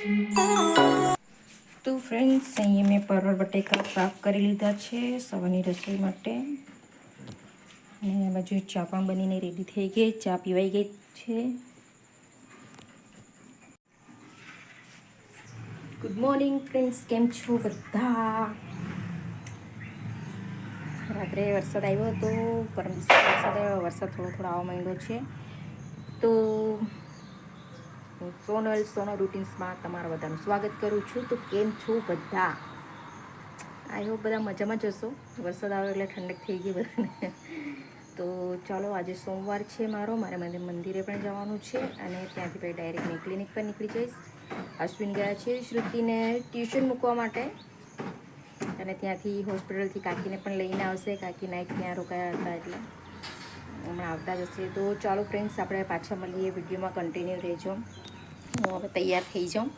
તો ફ્રેન્ડ્સ, અહીંયા મેં પરવળ બટેકા સાફ કરી લીધા છે સવારની રસોઈ માટે. અને આ બાજુ ચા પણ બનીને રેડી થઈ ગઈ, ચા પીવાઈ ગઈ છે. ગુડ મોર્નિંગ ફ્રેન્ડ્સ, કેમ છો બધા? રાત્રે વરસાદ આવ્યો હતો, પરમ વરસાદ થોડો આવવા માંડ્યો છે. તો હું સોનલ રૂટીન્સમાં તમારા બધાનું સ્વાગત કરું છું. તો કેમ છો બધા? આઈ હોપ બધા મજામાં જ હશો. વરસાદ આવે એટલે ઠંડક થઈ ગઈ બધાને. તો ચાલો, આજે સોમવાર છે, મારે મંદિરે પણ જવાનું છે. અને ત્યાંથી પછી ડાયરેક્ટ મેં ક્લિનિક પર નીકળી જઈશ. અશ્વિન ગયા છે શ્રુતિને ટ્યુશન મૂકવા માટે. અને ત્યાંથી હોસ્પિટલથી કાકીને પણ લઈને આવશે. કાકી નાઈટ ત્યાં રોકાયા હતા એટલે હમણાં આવતા જશે. તો ચાલો ફ્રેન્ડ્સ, આપણે પાછા મળીએ. વિડીયોમાં કન્ટિન્યુ રહેજો. હું હવે તૈયાર થઈ જાઉં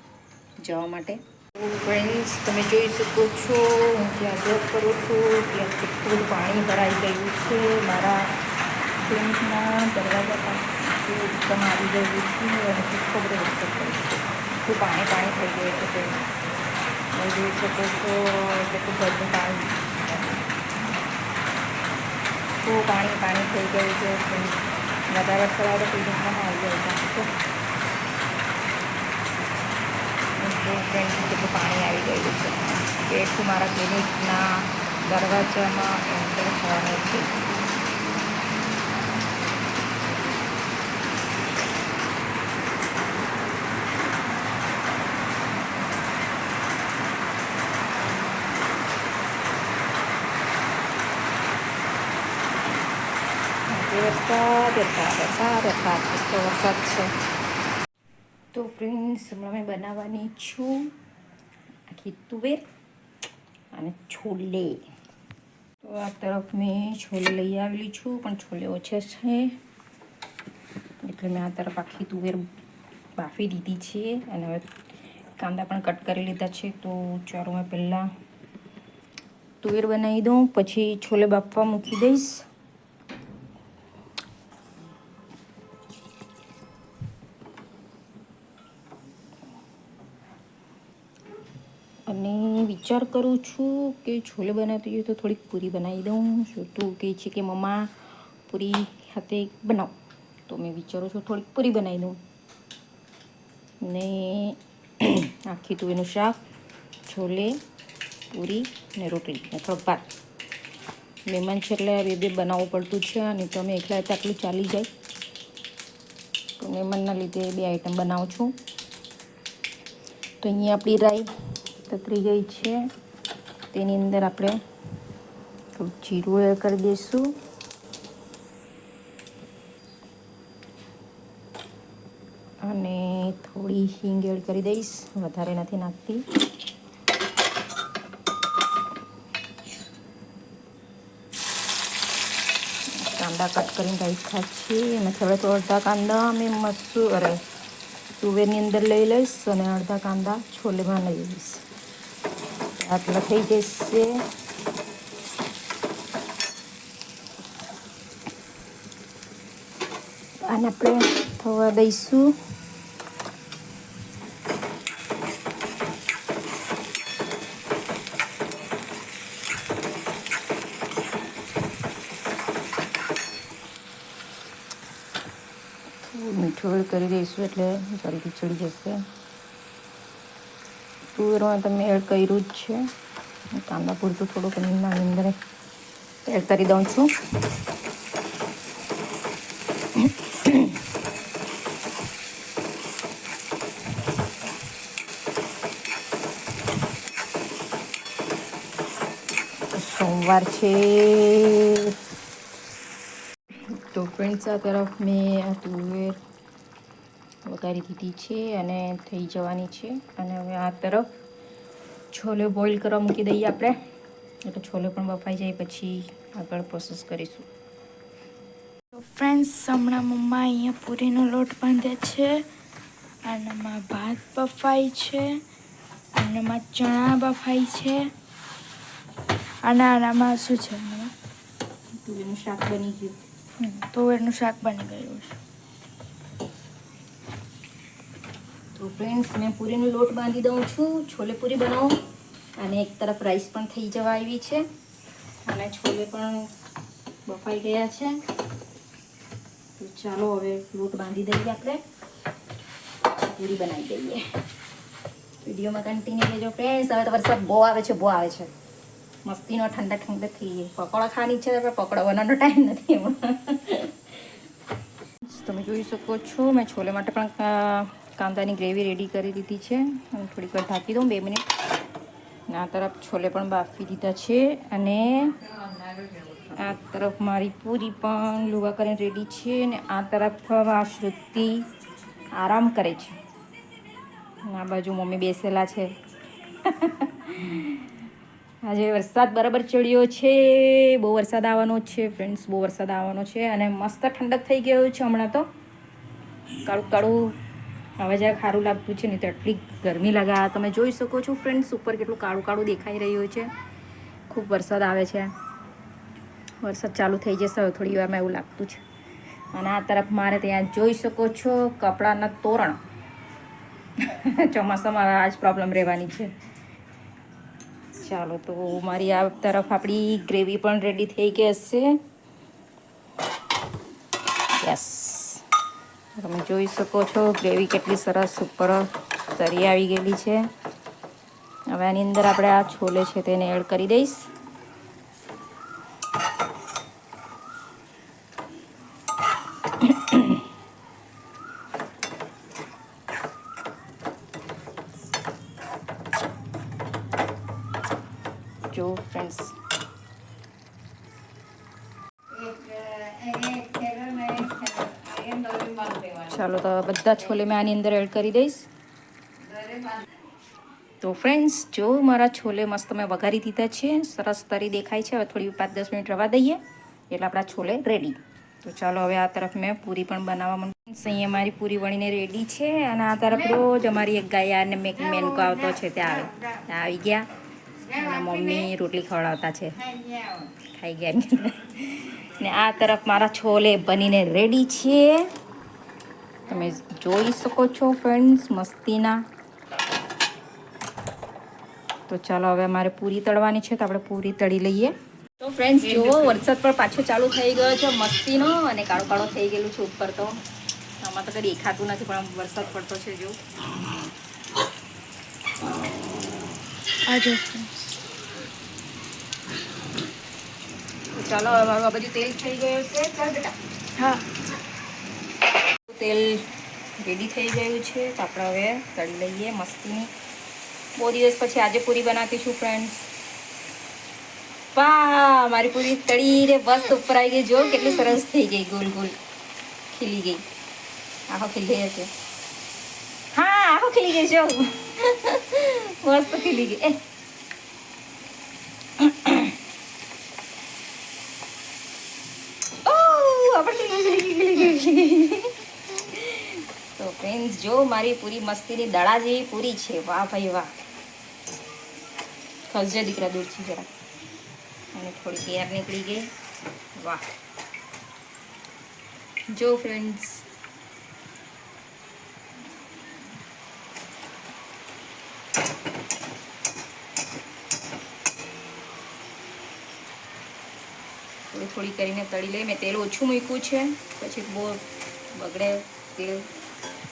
જવા માટે. તો ફ્રેન્ડ્સ, તમે જોઈ શકો છો, હું જ્યાં જોબ કરું છું ત્યાં કેટલું પાણી ભરાઈ ગયું છે. મારા ક્લિનિકના દરવાજા પાસે એકદમ આવી ગયું છે. અને કેટલો બધો વરસાદ પડે છે. ખૂબ પાણી થઈ ગયું છે. તમે જોઈ શકો છો કેટલું બધું પાણી થઈ ગયું છે. વધારે વરસાદ આવે તો ક્લિનિકમાં આવી જાય છે. કેટલું પાણી આવી ગયું છે. એટલું મારા ક્લિનિકના દરવાજામાં એન્ટર થવાનું છે. વરસાદ છે. તો ફ્રેન્ડ્સ, હમણાં મેં બનાવવાની છું આખી તુવેર અને છોલે. તો આ તરફ મેં છોલે લઈ આવેલી છું, પણ છોલે ઓછા છે એટલે મેં આ તરફ આખી તુવેર બાફી દીધી છે. અને હવે કાંદા પણ કટ કરી લીધા છે. તો ચાલો, મેં પહેલાં તુવેર બનાવી દઉં, પછી છોલે બાફવા મૂકી દઈશ. અને વિચાર કરું છું કે છોલે બનાવતી હોય તો થોડીક પૂરી બનાવી દઉં. તું કહે છે કે મમ્મા પૂરી હાથે બનાવ, તો મેં વિચારું છું થોડીક પૂરી બનાવી દઉં. ને આખી તુવેરનું શાક, છોલે, પૂરી ને રોટલી ને થોડોક ભાત. મહેમાન છે એટલે બે બનાવવું પડતું છે. અને તો અમે એકલા હતા આટલું ચાલી જાય. તો મહેમાનના લીધે 2 આઈટમ બનાવું છું. તો અહીંયા આપણી રાઈ તતરી ગઈ છે. તેની અંદર આપણે થોડું જીરું એડ કરી દઈશું. અને થોડી હિંગ એડ કરી દઈશ, વધારે નથી નાખતી. કાંદા કટ કરીને રાખ્યા છે. એમાંથી હવે તો અડધા કાંદા અમે તુવેરની અંદર લઈ લઈશ અને અડધા કાંદા છોલેમાં લઈ લઈશ. આટલા થઈ જશે. આને આપણે થવા દઈશું. મીઠું એડ કરી દઈશું એટલે જલ્દી ચડી જશે. તુવેરમાં તમે એડ કર્યું જ છે. કાંદા પૂરતું થોડુંક અંદર એડ કરી દઉં છું. સોમવાર છે. તો ફ્રેન્ડ્સ, આ તરફ મેં આ તુવેર વઘારી દીધી છે અને થઈ જવાની છે. અને હવે આ તરફ છોલે બોઇલ કરવા મૂકી દઈએ આપણે, એટલે છોલે પણ બફાઈ જાય પછી આગળ પ્રોસેસ કરીશું. તો ફ્રેન્ડ્સ, હમણાં મમ્મા અહીંયા પૂરીનો લોટ બાંધે છે. આનામાં ભાત બફાય છે, આનામાં ચણા બફાય છે, અને આનામાં શું છે? તુવેરનું શાક બની ગયું. તુવેરનું શાક બની ગયું છે. તો તો ફ્રેન્ડ્સ મેં પૂરીનો લોટ બાંધી દઉં છું. છોલે પૂરી બનાવું અને એક તરફ રાઈસ પણ થઈ જવા આવી છે અને છોલે પણ બફાઈ ગયા છે. તો ચાલો હવે લોટ બાંધી દઈએ, આપણે પૂરી બનાવી દઈએ. વિડીયોમાં કન્ટિન્યુ રહેજો ફ્રેન્ડ્સ. હવે તો વરસાદ બહુ આવે છે, બહુ આવે છે. મસ્તીનો ઠંડા ઠંડા થઈ ગઈ. પકોડા ખાવાની છે, પણ પકોડા બનાવવાનો ટાઈમ નથી એમાં. તમે જોઈ શકો છો મેં છોલે માટે પણ કાંદાની ગ્રેવી રેડી કરી દીધી છે અને થોડીક વાર ઢાંકી દઉં 2 મિનિટ. આ તરફ છોલે પણ બાફી દીધા છે અને આ તરફ મારી પૂરી પણ લુવા કરીને રેડી છે અને આ તરફ આ શ્રુતિ આરામ કરે છે. આ બાજુ મમ્મી બેસેલા છે. આજે વરસાદ બરાબર ચડ્યો છે. બહુ વરસાદ આવવાનો છે ફ્રેન્ડ્સ, બહુ વરસાદ આવવાનો છે અને મસ્ત ઠંડક થઈ ગયું છે હમણાં તો. કાળું કાળું હવે જરાક સારું લાગતું છે, નહીં તો એટલી ગરમી લાગે. તમે જોઈ શકો છો ફ્રેન્ડ્સ, ઉપર કેટલું કાળું કાળું દેખાઈ રહ્યું છે. ખૂબ વરસાદ આવે છે. વરસાદ ચાલુ થઈ જશે હવે થોડી વારમાં એવું લાગતું છે. અને આ તરફ મારે ત્યાં જોઈ શકો છો કપડાના તોરણ. ચોમાસામાં આ જ પ્રોબ્લેમ રહેવાની છે. ચાલો તો મારી આ તરફ આપણી ગ્રેવી પણ રેડી થઈ ગઈ હશે. યસ, તમે જોઈ શકો છો ગ્રેવી કેટલી સરસ ઉપર તરી આવી ગયેલી છે. હવે આની અંદર આપણે આ છોલે છે તેને એડ કરી દઈશ. જો ફ્રેન્ડ્સ, ચાલો તો બધા છોલે મેં આની અંદર એડ કરી દઈશ. તો ફ્રેન્ડ્સ જો મારા છોલે મસ્ત મેં વઘારી દીધા છે, સરસ તરી દેખાય છે. હવે થોડી 5-10 મિનિટ રવા દઈએ એટલે આપણા છોલે રેડી. તો ચાલો હવે આ તરફ મેં પૂરી પણ બનાવવા માંડું. અહીંયા મારી પૂરી વણીને રેડી છે અને આ તરફ રોજ અમારી એક ગાય અને મેનકો આવતો છે ત્યાં આવી ગયા અને મમ્મી રોટલી ખવડાવતા છે. ખાઈ ગયા ને આ તરફ મારા છોલે બનીને રેડી છે. તમે જોઈ શકો છો ફ્રેન્ડ્સ મસ્તીના. તો ચાલો હવે અમારે પૂરી તળવાની છે તો આપણે પૂરી તળી લઈએ. તો ફ્રેન્ડ્સ જુઓ વરસાદ પણ પાછો ચાલુ થઈ ગયો છે મસ્તીનો અને કાળો કાળો થઈ ગયેલું છે ઉપર. તો આમાં તો કંઈ દેખાતું નથી પણ વરસાદ પડતો છે જો. ચાલો હવે આ બધું તેલ થઈ ગયું છે. ચાલ બેટા. હા, તેલ રેડી થઈ ગયું છે તો આપણે હવે તળી લઈએ મસ્તીની. બહુ દિવસ પછી આજે પૂરી બનાવતી છું ફ્રેન્ડ્સ. વાહ, મારી પૂરી તળીને મસ્ત ઉપર આવી ગઈ. જો કેટલી સરસ થઈ ગઈ, ગોલ ગોલ ખીલી ગઈ. આખો ખીલી ગઈ હશે. હા, આખો ખીલી ગઈ જો. મસ્ત ખીલી ગઈ. તો ફ્રેન્ડ્સ જો મારી પૂરી મસ્તીની દડા જેવી પૂરી છે. વાહ ભાઈ વાહ. ખસજે દીકરા દૂરથી જરા. અને થોડી એર નીકળી ગઈ. વાહ જો ફ્રેન્ડ્સ. થોડી થોડી કરીને તળી લઈ. મેં તેલ ઓછું મૂક્યું છે પછી બહુ બગડે તેલ.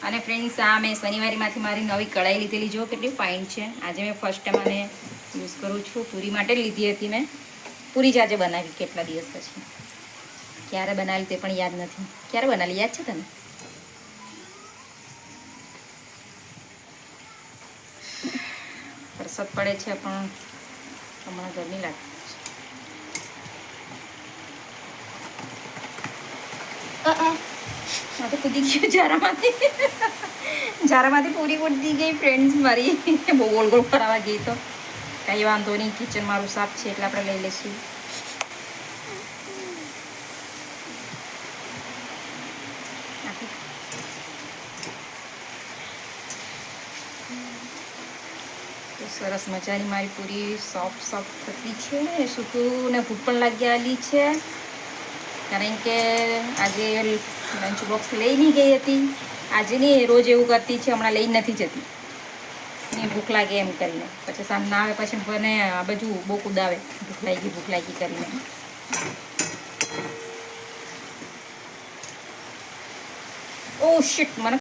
અને ફ્રેન્ડ્સ આ મેં શનિવારીમાંથી મારી નવી કઢાઈ લીધેલી. જો કેટલી ફાઇન છે. આજે મેં ફર્સ્ટ ટાઈમ આને યુઝ કરું છું. પૂરી માટે લીધી હતી મેં. પૂરી જ આજે બનાવી કેટલા દિવસ પછી. ક્યારે બનાવેલી તે પણ યાદ નથી. ક્યારે બનાવેલી યાદ છે તને? વરસાદ પડે છે પણ હમણાં ગરમી લાગે. તો કૂદી ગયું ઝારામાંથી પૂરી કૂદી ગઈ ફ્રેન્ડ્સ મારી. બહુ ગોળ ગોળ ફરાવા ગઈ તો કંઈ વાંધો નહીં. કિચન મારું સાફ છે એટલે આપણે લઈ લઈશું. તો સરસ મજાની મારી પૂરી સોફ્ટ સોફ્ટ થતી છે. સૂકું ને ભૂખ પણ લાગી આલી છે કારણ કે આજે લંચ બોક્સ લઈ નહીં ગઈ હતી આજે નહીં રોજ એવું કરતી છે, હમણાં લઈ નથી જતી ને ભૂખ લાગે એમ કરીને. પછી સાંજ ના આવે પછી મને આ બધું બહુ કુદાવે ભૂખ લાગી કરીને. ઓ શિટ મને.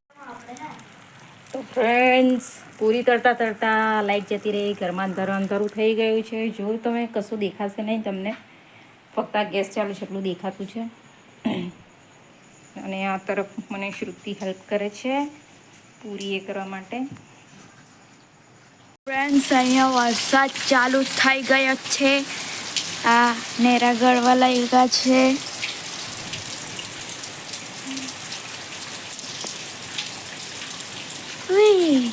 તો ફ્રેન્ડ્સ પૂરી તળતા લાઈટ જતી રહી, ઘરમાં અંધારું થઈ ગયું છે. જો તમે કશું દેખાશે નહીં તમને, ફક્ત આ ગેસ ચાલુ છે એટલું દેખાતું છે. અને આ તરફ મને શ્રુતિ હેલ્પ કરે છે પૂરી એ કરવા માટે. ફ્રેન્ડ્સ અહીંયા વરસાદ ચાલુ થઈ ગયો છે. આ નેરા ગળવા લાગ્યા છે. ઉઈ.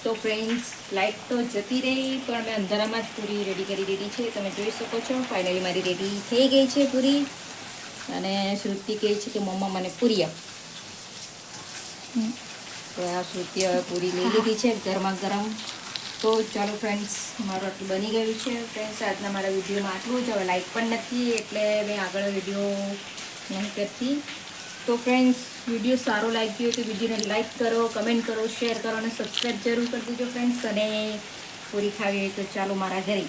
તો ફ્રેન્ડ્સ લાઈટ તો જતી રહી, પણ મેં અંધારામાં જ પૂરી રેડી કરી દીધી છે. તમે જોઈ શકો છો ફાઇનલી મારી રેડી થઈ ગઈ છે પૂરી. અને શ્રુતિ કહે છે કે મમ્મા મને પૂરી આપ. તો આ શ્રુતિ હવે પૂરી લઈ લીધી છે ગરમા ગરમ. તો ચાલો ફ્રેન્ડ્સ, મારું આટલું બની ગયું છે. ફ્રેન્ડ્સ આજના મારા વિડીયોમાં આટલું જ. હવે લાઈટ પણ નથી એટલે મેં આગળ વિડીયો નહીં કરતી. તો ફ્રેન્ડ્સ વિડીયો સારો લાગ્યો તો વિડીયોને લાઈક કરો, કમેન્ટ કરો, શેર કરો અને સબસ્ક્રાઈબ જરૂર કરી દેજો ફ્રેન્ડ્સ. અને પૂરી ખાવી હોય તો ચાલો મારા ઘરે.